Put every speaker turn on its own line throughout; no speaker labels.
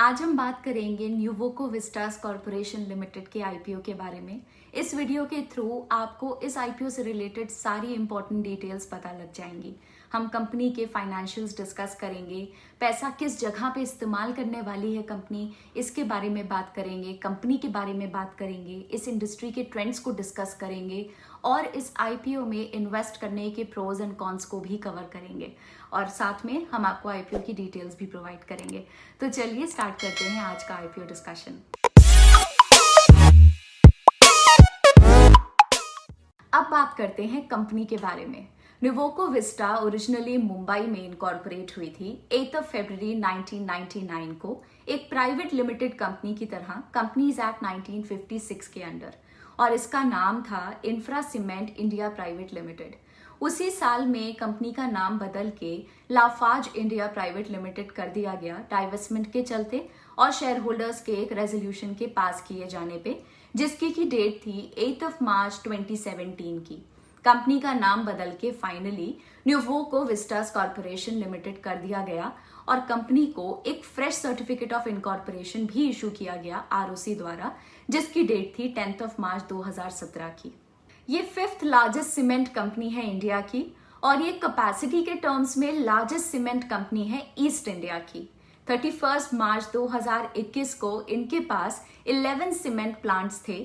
आज हम बात करेंगे न्यूवोको विस्टास कॉर्पोरेशन लिमिटेड के आईपीओ के बारे में। इस वीडियो के थ्रू आपको इस आईपीओ से रिलेटेड सारी इंपॉर्टेंट डिटेल्स पता लग जाएंगी। हम कंपनी के फाइनेंशियल्स डिस्कस करेंगे, पैसा किस जगह पे इस्तेमाल करने वाली है कंपनी, इसके बारे में बात करेंगे, कंपनी के बारे में बात करेंगे, इस इंडस्ट्री के ट्रेंड्स को डिस्कस करेंगे और इस आईपीओ में इन्वेस्ट करने के प्रोज एंड कॉन्स को भी कवर करेंगे और साथ में हम आपको आईपीओ की डिटेल्स भी प्रोवाइड करेंगे। तो चलिए स्टार्ट करते हैं आज का आईपीओ डिस्कशन। अब बात करते हैं कंपनी के बारे में। न्यूवोको विस्टा ओरिजिनली मुंबई में इनकॉर्पोरेट हुई थी 8 फरवरी 1999 को एक प्राइवेट लिमिटेड कंपनी की तरह कंपनीज एक्ट 1956 के अंडर, और इसका नाम था infra cement India private limited. उसी साल में कंपनी का नाम बदल के लाफार्ज इंडिया प्राइवेट लिमिटेड कर दिया गया डाइवेस्टमेंट के चलते और शेयर होल्डर्स के एक रेजोल्यूशन के पास किए जाने पे, जिसकी की डेट थी 8 मार्च 2017 की। कंपनी का नाम बदल के finally Nuvoco Vistas corporation limited कर दिया गया और कंपनी को एक फ्रेश सर्टिफिकेट ऑफ इनकॉर्पोरेशन भी इशू किया गया आरओसी द्वारा, जिसकी डेट थी 10 मार्च 2017 की। ये 5th लार्जेस्ट सीमेंट कंपनी है इंडिया की और ये कैपेसिटी के टर्म्स में लार्जेस्ट सीमेंट कंपनी है ईस्ट इंडिया की। 31 मार्च 2021 को इनके पास 11 सीमेंट प्लांट्स थे,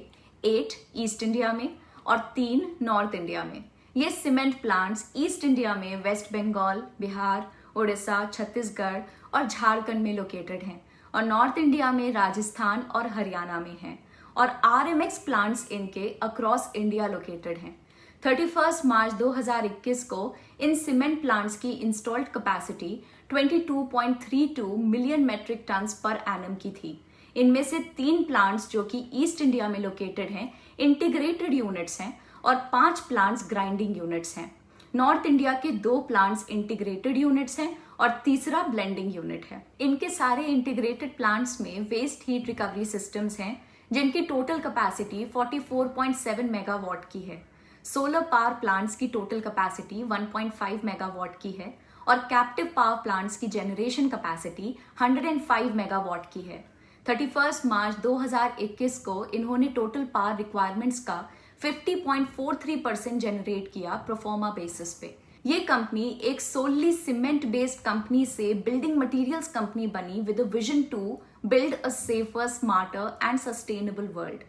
8 ईस्ट इंडिया में और 3 नॉर्थ इंडिया में। ये सीमेंट प्लांट्स ईस्ट इंडिया में वेस्ट बंगाल, बिहार, उड़ीसा, छत्तीसगढ़ और झारखंड में लोकेटेड हैं और नॉर्थ इंडिया में राजस्थान और हरियाणा में हैं और आरएमएक्स प्लांट्स इनके अक्रॉस इंडिया लोकेटेड हैं। 31 मार्च 2021 को इन सीमेंट प्लांट्स की installed capacity 22.32 million metric tons per annum की थी। इनमें से 3 प्लांट्स जो कि ईस्ट इंडिया में लोकेटेड हैं इंटीग्रेटेड यूनिट्स हैं और 5 प्लांट्स ग्राइंडिंग यूनिट्स हैं। नॉर्थ इंडिया के 2 प्लांट्स इंटीग्रेटेड यूनिट्स हैं और तीसरा ब्लेंडिंग यूनिट है। इनके सारे इंटीग्रेटेड प्लांट्स में वेस्ट हीट रिकवरी सिस्टम्स हैं जिनकी टोटल कैपेसिटी 44.7 मेगावाट की है। सोलर पावर प्लांट्स की टोटल कैपेसिटी 1.5 मेगावाट की है और कैप्टिव पावर प्लांट्स की जनरेशन कैपेसिटी 105 मेगावाट की है। 31 मार्च 2021 को इन्होंने टोटल पावर रिक्वायरमेंट्स का 50.43% जनरेट किया प्रोफॉर्मा बेसिस पे। ये कंपनी एक सोलली सीमेंट बेस्ड कंपनी से बिल्डिंग मटेरियल्स कंपनी बनी with a vision to build a safer, smarter and sustainable world.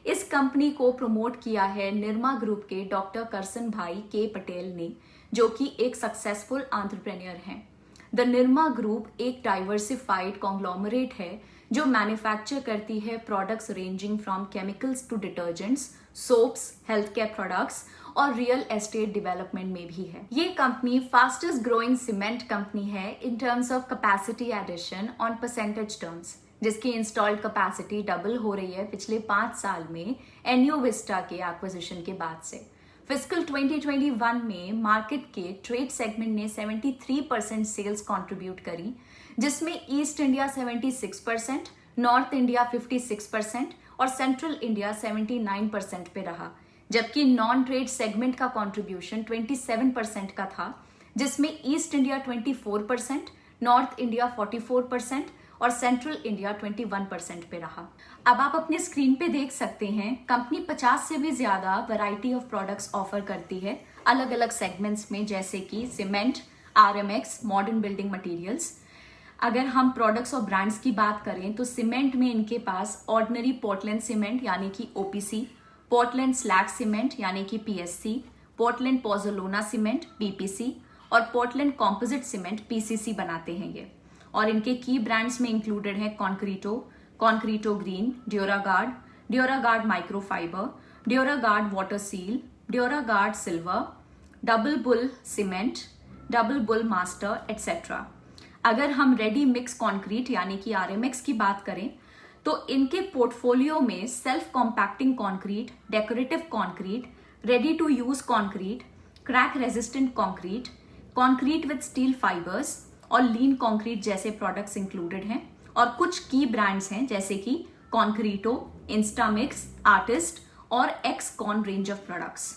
इस कंपनी को प्रमोट किया है निरमा ग्रुप के डॉक्टर करसन भाई के पटेल ने, जो कि एक सक्सेसफुल एंटरप्रेन्योर हैं। द निरमा ग्रुप एक डाइवर्सिफाइड कॉन्ग्लोमरेट है जो मैन्युफैक्चर करती है products ranging from chemicals to detergents, soaps, health care products और रियल एस्टेट डेवलपमेंट में भी है। ये company fastest growing cement company है in terms of capacity addition on percentage terms, जिसकी इंस्टॉल्ड कैपेसिटी डबल हो रही है पिछले 5 साल में एनयू विस्टा के एक्विजिशन के बाद से। फिस्कल 2021 में मार्केट के ट्रेड सेगमेंट ने 73% सेल्स कंट्रीब्यूट करी, जिसमें ईस्ट इंडिया 76%, नॉर्थ इंडिया 56% और सेंट्रल इंडिया 79% पे रहा, जबकि नॉन ट्रेड सेगमेंट का कंट्रीब्यूशन 27% का था, जिसमें ईस्ट इंडिया 24%, नॉर्थ इंडिया 44% और सेंट्रल इंडिया 21% पे रहा। अब आप अपने स्क्रीन पे देख सकते हैं कंपनी 50 से भी ज्यादा वैरायटी ऑफ प्रोडक्ट्स ऑफर करती है अलग अलग सेगमेंट्स में, जैसे कि सीमेंट, आरएमएक्स, मॉडर्न बिल्डिंग मटेरियल्स। अगर हम प्रोडक्ट्स और ब्रांड्स की बात करें तो सीमेंट में इनके पास ऑर्डिनरी पोर्टलैंड सीमेंट यानी कि ओपीसी, पोर्टलैंड स्लैग सीमेंट यानी कि PSC, Portland pozzolana cement PPC और पोर्टलैंड कॉम्पोजिट सीमेंट पीसीसी बनाते हैं ये। और इनके की ब्रांड्स में इंक्लूडेड है Concreto, Concreto green, Duraguard, Duraguard microfiber, Duraguard water seal, Duraguard silver, Double Bull cement, Double Bull master etcetera. अगर हम रेडी मिक्स कॉन्क्रीट यानी कि आरएमएक्स की बात करें तो इनके पोर्टफोलियो में self compacting concrete, decorative concrete, ready to use concrete, crack resistant concrete, concrete with steel fibres और लीन कॉन्क्रीट जैसे प्रोडक्ट्स इंक्लूडेड हैं। और कुछ की ब्रांड्स हैं जैसे कि कॉन्क्रीटो, इंस्टामिक्स, आर्टिस्ट और X Con range of products.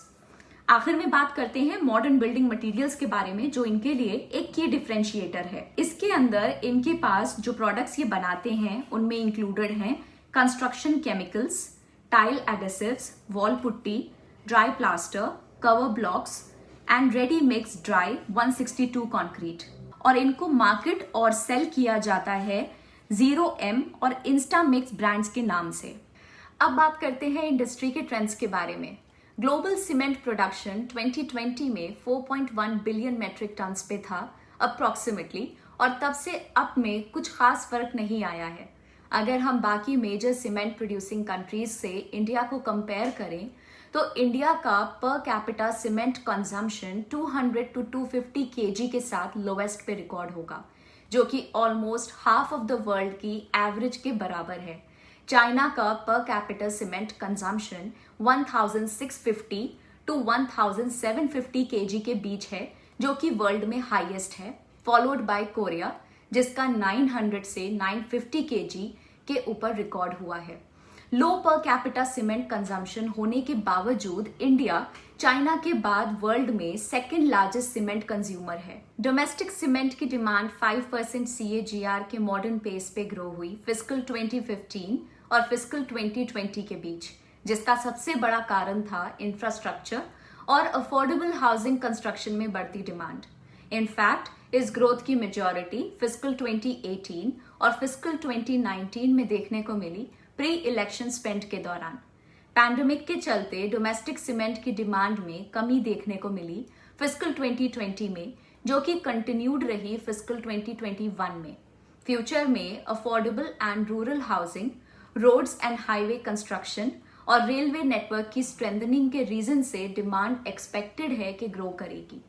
आखिर में बात करते हैं मॉडर्न बिल्डिंग मटेरियल्स के बारे में, जो इनके लिए एक की डिफरेंशिएटर है। इसके अंदर इनके पास जो प्रोडक्ट्स ये बनाते हैं उनमें इंक्लूडेड हैं construction chemicals, tile adhesives, wall putty, dry plaster, cover blocks and ready mix dry 162 concrete. और इनको मार्केट और सेल किया जाता है 0M और इंस्टा मिक्स ब्रांड्स के नाम से। अब बात करते हैं इंडस्ट्री के ट्रेंड्स के बारे में। ग्लोबल सीमेंट प्रोडक्शन 2020 में 4.1 बिलियन मेट्रिक टन्स पे था अप्रोक्सीमेटली, और तब से अब में कुछ खास फर्क नहीं आया है। अगर हम बाकी मेजर सीमेंट प्रोड्यूसिंग कंट्रीज से इंडिया को कंपेयर करें तो इंडिया का per capita cement consumption 200 to 250 KG के साथ लोवेस्ट पे रिकॉर्ड होगा, जो कि almost half of the world की एवरेज के बराबर है। चाइना का पर capital cement consumption 1650 to 1750 KG के बीच है, जो कि वर्ल्ड में हाईएस्ट है, फॉलोड बाय कोरिया जिसका 900 से 950 केजी के ऊपर रिकॉर्ड हुआ है। लो पर कैपिटा सीमेंट कंजम्पशन होने के बावजूद इंडिया चाइना के बाद वर्ल्ड में सेकेंड लार्जेस्ट सीमेंट कंज्यूमर है। डोमेस्टिक सीमेंट की डिमांड 5% CAGR के मॉडर्न पेस पे ग्रो हुई फिस्कल 2015 और फिस्कल 2020 के बीच, जिसका सबसे बड़ा कारण था इंफ्रास्ट्रक्चर और अफोर्डेबल हाउसिंग कंस्ट्रक्शन में बढ़ती डिमांड। इनफैक्ट इस ग्रोथ की मेजॉरिटी फिस्कल 2018 और फिस्कल 2019 में देखने को मिली प्री इलेक्शन स्पेंड के दौरान। पैंडेमिक के चलते डोमेस्टिक सीमेंट की डिमांड में कमी देखने को मिली फिस्कल 2020 में, जो कि कंटिन्यूड रही फिस्कल 2021 में। फ्यूचर में affordable and rural housing, roads and highway construction और रेलवे नेटवर्क की स्ट्रेंथनिंग के रीजन से डिमांड एक्सपेक्टेड है कि ग्रो करेगी।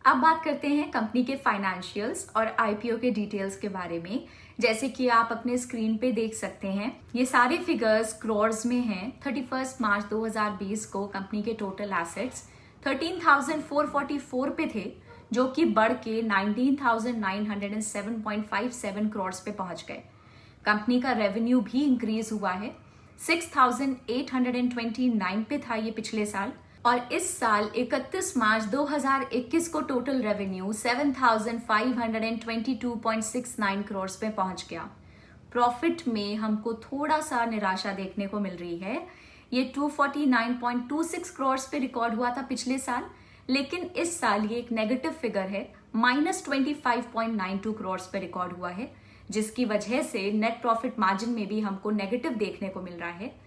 अब बात करते हैं कंपनी के फाइनेंशियल्स और IPO के डिटेल्स के बारे में। जैसे कि आप अपने स्क्रीन पे देख सकते हैं, ये सारे फिगर्स क्रोर्स में हैं। 31 मार्च 2020 को कंपनी के टोटल एसेट्स 13,444 पे थे, जो कि बढ़ के 19,907.57 करोड़ पे पहुंच गए। कंपनी का रेवेन्यू भी इंक्रीज हुआ है, 6,829 पे था ये पिछले साल, और इस साल 31 मार्च 2021 को टोटल रेवेन्यू 7,522.69 करोड़ पे पहुंच गया। प्रॉफिट में हमको थोड़ा सा निराशा देखने को मिल रही है। ये 249.26 करोड़ पे रिकॉर्ड हुआ था पिछले साल, लेकिन इस साल ये एक नेगेटिव फिगर है, -25.92 करोड़ पे रिकॉर्ड हुआ है, जिसकी वजह से नेट प्रॉफिट मार्जिन में भी हमको नेगेटिव देखने को मिल रहा है,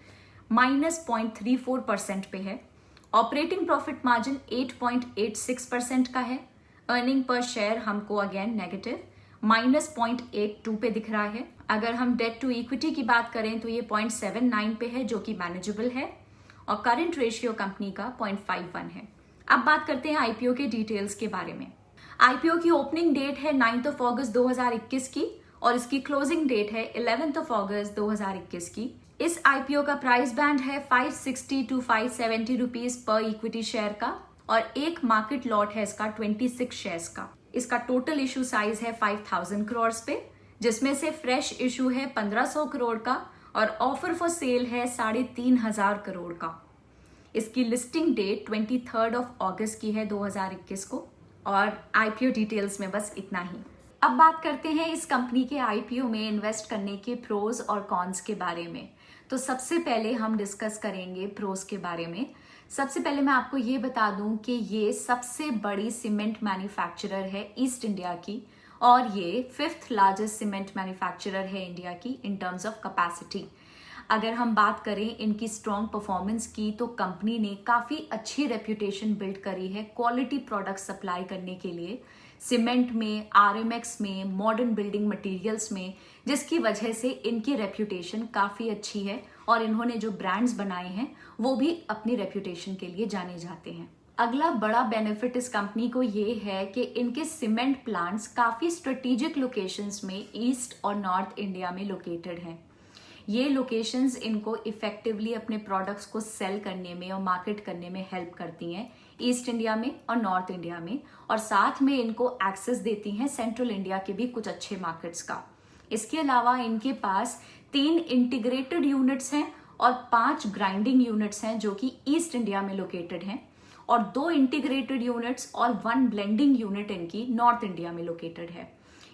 -0.34% पे है। ऑपरेटिंग प्रॉफिट मार्जिन 8.86% का है। अर्निंग पर शेयर हमको अगेन नेगेटिव -0.82 पे दिख रहा है। अगर हम डेट टू इक्विटी की बात करें तो ये 0.79 पे है, जो कि मैनेजेबल है, और करंट रेशियो कंपनी का 0.51 है। अब बात करते हैं IPO के डिटेल्स के बारे में। IPO की ओपनिंग डेट है 9 अगस्त 2021 की, और इसकी क्लोजिंग डेट है 11 अगस्त 2021 की। इस IPO का प्राइस बैंड है 560 to 570 rupees per equity share का, और एक मार्केट लॉट है इसका 26 शेयर्स का। इसका टोटल इशू साइज है 5,000 करोड़ पे, जिसमें से फ्रेश इशू है 1,500 करोड़ का और ऑफर फॉर सेल है 3,500 करोड़ का। इसकी लिस्टिंग डेट 23 अगस्त की है 2021 को, और IPO डिटेल्स में बस इतना ही। अब बात करते हैं इस कंपनी के IPO में इन्वेस्ट करने के प्रोज और कॉन्स के बारे में। तो सबसे पहले हम डिस्कस करेंगे प्रोज के बारे में। सबसे पहले मैं आपको ये बता दूं कि ये सबसे बड़ी सीमेंट मैन्युफैक्चरर है ईस्ट इंडिया की, और ये 5th लार्जेस्ट सीमेंट मैन्युफैक्चरर है इंडिया की इन टर्म्स ऑफ कैपेसिटी। अगर हम बात करें इनकी स्ट्रॉन्ग परफॉर्मेंस की, तो कंपनी ने काफ़ी अच्छी रेप्यूटेशन बिल्ड करी है क्वालिटी प्रोडक्ट सप्लाई करने के लिए सीमेंट में, RMX में, मॉडर्न बिल्डिंग मटेरियल्स में, जिसकी वजह से इनकी रेप्यूटेशन काफ़ी अच्छी है, और इन्होंने जो ब्रांड्स बनाए हैं वो भी अपनी रेप्यूटेशन के लिए जाने जाते हैं। अगला बड़ा बेनिफिट इस कंपनी को ये है कि इनके सीमेंट प्लांट्स काफ़ी स्ट्रेटेजिक लोकेशंस में ईस्ट और नॉर्थ इंडिया में लोकेटेड हैं। ये लोकेशंस इनको इफेक्टिवली अपने प्रोडक्ट्स को सेल करने में और मार्केट करने में हेल्प करती हैं ईस्ट इंडिया में और नॉर्थ इंडिया में, और साथ में इनको एक्सेस देती हैं सेंट्रल इंडिया के भी कुछ अच्छे मार्केट्स का। इसके अलावा इनके पास 3 इंटीग्रेटेड यूनिट्स हैं और 5 ग्राइंडिंग यूनिट्स हैं, जो कि ईस्ट इंडिया में लोकेटेड हैं, और 2 इंटीग्रेटेड यूनिट्स और 1 ब्लेंडिंग यूनिट इनकी नॉर्थ इंडिया में लोकेटेड है।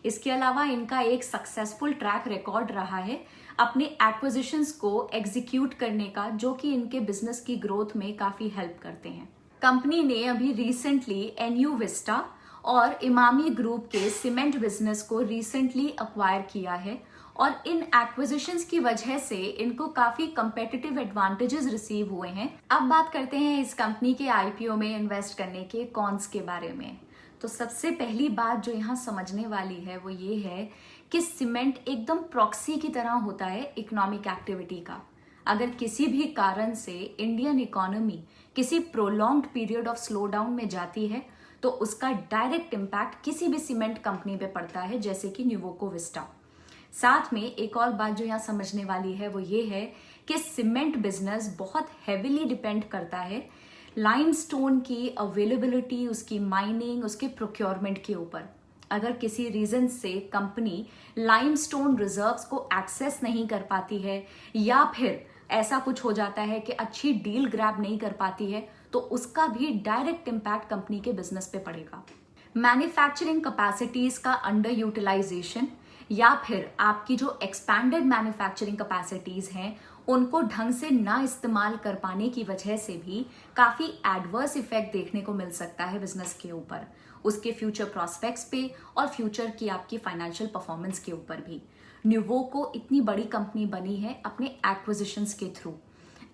इसके अलावा इनका एक सक्सेसफुल ट्रैक रिकॉर्ड रहा है अपने एक्विजिशंस को एग्जीक्यूट करने का, जो कि इनके बिजनेस की ग्रोथ में काफी हेल्प करते हैं। कंपनी ने अभी रिसेंटली एनयू विस्टा और इमामी ग्रुप के सीमेंट बिजनेस को रिसेंटली अक्वायर किया है और इन एक्विजिशंस की वजह से इनको काफी कंपेटिटिव एडवांटेजेस रिसीव हुए हैं। अब बात करते हैं इस कंपनी के आईपीओ में इन्वेस्ट करने के कॉन्स के बारे में। तो सबसे पहली बात जो यहाँ समझने वाली है वो ये है कि सीमेंट एकदम प्रॉक्सी की तरह होता है इकोनॉमिक एक्टिविटी का। अगर किसी भी कारण से इंडियन इकोनॉमी किसी prolonged period of slow down में जाती है तो उसका डायरेक्ट इम्पैक्ट किसी भी सीमेंट कंपनी पे पड़ता है, जैसे कि न्यूवोको विस्टा। साथ में एक और बात जो यहाँ समझने वाली है वो ये है कि सीमेंट बिजनेस बहुत हेविली डिपेंड करता है लाइमस्टोन की अवेलेबिलिटी, उसकी माइनिंग, उसके प्रोक्योरमेंट के ऊपर। अगर किसी रीजन से कंपनी लाइमस्टोन रिजर्व्स को एक्सेस नहीं कर पाती है या फिर ऐसा कुछ हो जाता है कि अच्छी डील ग्रैब नहीं कर पाती है तो उसका भी डायरेक्ट इम्पैक्ट कंपनी के बिजनेस पे पड़ेगा। मैन्युफैक्चरिंग कैपेसिटीज का अंडर यूटिलाइजेशन या फिर आपकी जो एक्सपैंडेड मैन्युफैक्चरिंग कैपेसिटीज हैं उनको ढंग से ना इस्तेमाल कर पाने की वजह से भी काफी एडवर्स इफेक्ट देखने को मिल सकता है बिजनेस के ऊपर, उसके फ्यूचर प्रोस्पेक्ट्स पे और फ्यूचर की आपकी फाइनेंशियल परफॉर्मेंस के ऊपर भी। न्यूवोको इतनी बड़ी कंपनी बनी है अपने एक्विजिशंस के थ्रू।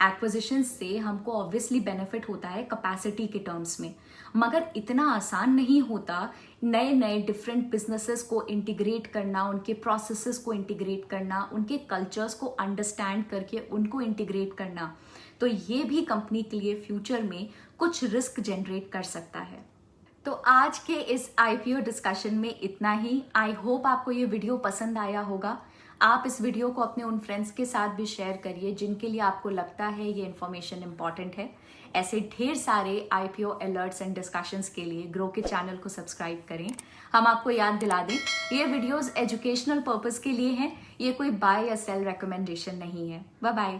एक्विजिशंस से हमको ऑब्वियसली बेनिफिट होता है कैपेसिटी के टर्म्स में, मगर इतना आसान नहीं होता नए नए डिफरेंट बिजनेसेस को इंटीग्रेट करना, उनके प्रोसेसेस को इंटीग्रेट करना, उनके कल्चर्स को अंडरस्टैंड करके उनको इंटीग्रेट करना। तो ये भी कंपनी के लिए फ्यूचर में कुछ रिस्क जनरेट कर सकता है। तो आज के इस आईपीओ डिस्कशन में इतना ही। आई होप आपको ये वीडियो पसंद आया होगा। आप इस वीडियो को अपने उन फ्रेंड्स के साथ भी शेयर करिए जिनके लिए आपको लगता है ये इन्फॉर्मेशन इंपॉर्टेंट है। ऐसे ढेर सारे आईपीओ अलर्ट्स एंड डिस्कशंस के लिए ग्रो के चैनल को सब्सक्राइब करें। हम आपको याद दिला दें, ये वीडियोस एजुकेशनल पर्पस के लिए हैं, ये कोई बाय या सेल रिकमेंडेशन नहीं है। Bye bye.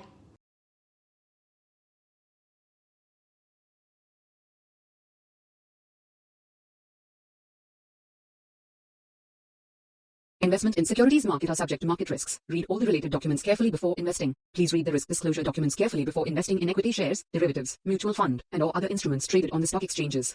Investment in securities market are subject to market risks. Read all the related documents carefully before investing. Please read the risk disclosure documents carefully before investing in equity shares, derivatives, mutual fund, and or other instruments traded on the stock exchanges.